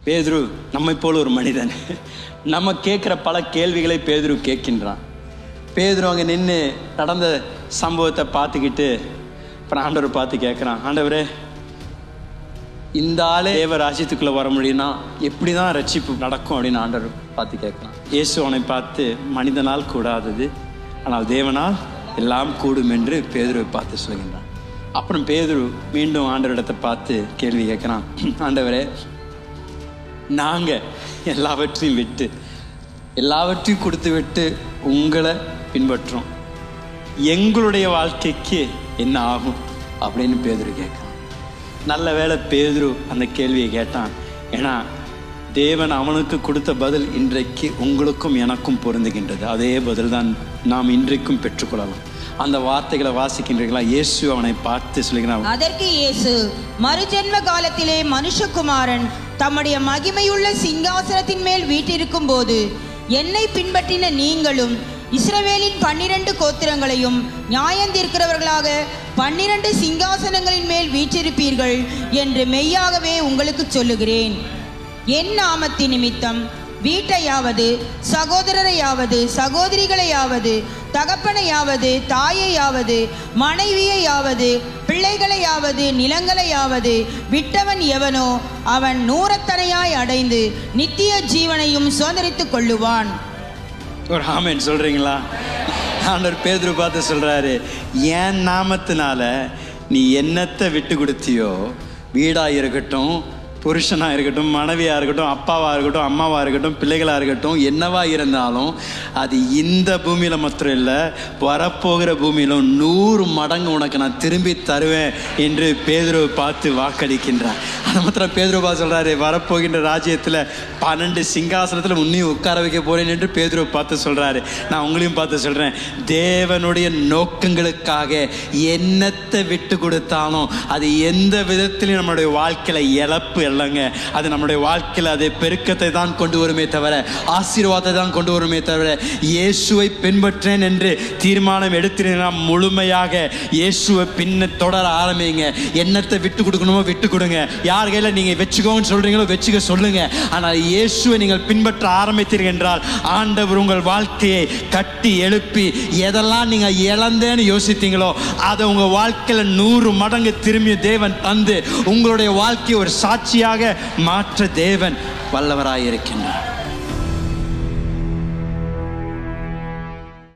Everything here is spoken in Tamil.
பேதுரு நம்மை போல ஒரு மனிதன். நம்ம கேட்குற பல கேள்விகளை பேதுரு கேட்கின்றான். பேதுரு அங்கே நின்று நடந்த சம்பவத்தை பார்த்துக்கிட்டு அப்புறம் ஆண்டவர் பார்த்து கேட்குறான், ஆண்டவரே இந்த ஆளே தேவ ராஜ்யத்துக்குள்ளே வர முடியும்னா எப்படி தான் ரட்சிப்பு நடக்கும் அப்படின்னு ஆண்டவர் பார்த்து கேட்குறான். இயேசு அவனை பார்த்து, மனிதனால் கூடாதது ஆனால் தேவனால் எல்லாம் கூடும் என்று பேதுருவை பார்த்து சொல்கின்றான். அப்புறம் பேதுரு மீண்டும் ஆண்டவரிடத்தை பார்த்து கேள்வி கேட்குறான், ஆண்டவரே நாங்கள் எல்லாவற்றையும் விட்டு எல்லாவற்றையும் கொடுத்து விட்டு உங்களை பின்பற்றோம், எங்களுடைய வாழ்க்கைக்கு என்ன ஆகும் அப்படின்னு பேதுரு கேட்குறான். நல்ல வேளை பேதுரு அந்த கேள்வியை கேட்டான். ஏன்னா தேவன் அவனுக்கு கொடுத்த பதில் இன்றைக்கு உங்களுக்கும் எனக்கும் பொருந்துகின்றது. அதே பதில் தான் நாம் இன்றைக்கும் பெற்றுக்கொள்ளலாம். அந்த வார்த்தைகளை வாசிக்கின்றீர்களா? இயேசு அவனை பார்த்து சொல்கிறான், அதற்கு இயேசு, மறுஜென்ம காலத்திலே மனுஷகுமாரன் தம்முடைய மகிமையுள்ள சிங்காசனத்தின் மேல் வீற்றிருக்கும் போது என்னை பின்பற்றின நீங்களும் இஸ்ரவேலின் 12 கோத்திரங்களையும் நியாயந்தீர்க்கிறவர்களாக 12 சிங்காசனங்களின் மேல் வீற்றிருப்பீர்கள் என்று மெய்யாகவே உங்களுக்கு சொல்லுகிறேன். என் நாமத்தின் நிமித்தம் வீட்டையாவது சகோதரரையாவது சகோதரிகளையாவது தகப்பனையாவது தாயையாவது மனைவியையாவது பிள்ளைகளையாவது நிலங்களையாவது விட்டவன் எவனோ அவன் நூறத்தனையாய் அடைந்து நித்திய ஜீவனையும் சுதந்திரித்துக் கொள்ளுவான். ஒரு ஆமென் சொல்றீங்களா? ஆண்டவர் பேதுரு பார்த்து சொல்றாரு, என் நாமத்தினால நீ என்னத்தை விட்டு கொடுத்தியோ, வீடா இருக்கட்டும், புருஷனா இருக்கட்டும், மனைவியா இருக்கட்டும், அப்பாவா இருக்கட்டும், அம்மாவா இருக்கட்டும், பிள்ளைகளா இருக்கட்டும், என்னவா இருந்தாலும் அது இந்த பூமியில மாத்திரம் இல்லை, வரப்போகிற பூமியிலும் 100 மடங்கு உனக்கு நான் திரும்பி தருவேன் என்று பேதுருவை பார்த்து வாக்களிக்கின்றார். அது மாத்திரம் பேதுருவா சொல்றாரு, வரப்போகின்ற ராஜ்யத்தில் 12 சிங்காசனத்தில் உன்னையும் உட்கார வைக்க போறேன் என்று பேதுருவை பார்த்து சொல்றாரு. நான் உங்களையும் பார்த்து சொல்றேன், தேவனுடைய நோக்கங்களுக்காக என்னத்தை விட்டு கொடுத்தாலும் அது எந்த விதத்திலையும் நம்மளுடைய வாழ்க்கையில இழப்பு இல்லைங்க. அது நம்முடைய வாழ்க்கையில் அது பெருக்கத்தை தான் கொண்டு வருமே தவிர, ஆசீர்வாதத்தை தான் கொண்டு வருமே தவிர, இயேசுவை பின்பற்றேன் என்று தீர்மானம் எடுத்தீங்கன்னா முழுமையாக இயேசுவை பின்ன தொடர ஆரம்பிங்க. என்னத்தை விட்டு கொடுக்கணுமோ விட்டு கொடுங்க. யார் கையில நீங்க வச்சுக்கோன்னு சொல்றீங்களோ வச்சுக்க சொல்லுங்க. ஆனால் இயேசுவை நீங்கள் பின்பற்ற ஆரம்பித்தீர்கள் என்றால் ஆண்டவர் உங்கள் வாழ்க்கையை கட்டி எழுப்பி எதெல்லாம் நீங்க இழந்தேன்னு யோசித்தீங்களோ அதை உங்க வாழ்க்கையில 100 மடங்கு திரும்பி தேவன் தந்து உங்களுடைய வாழ்க்கையை ஒரு சாட்சியாக மாற்ற தேவன் வல்லவராயிருக்கின்றார்.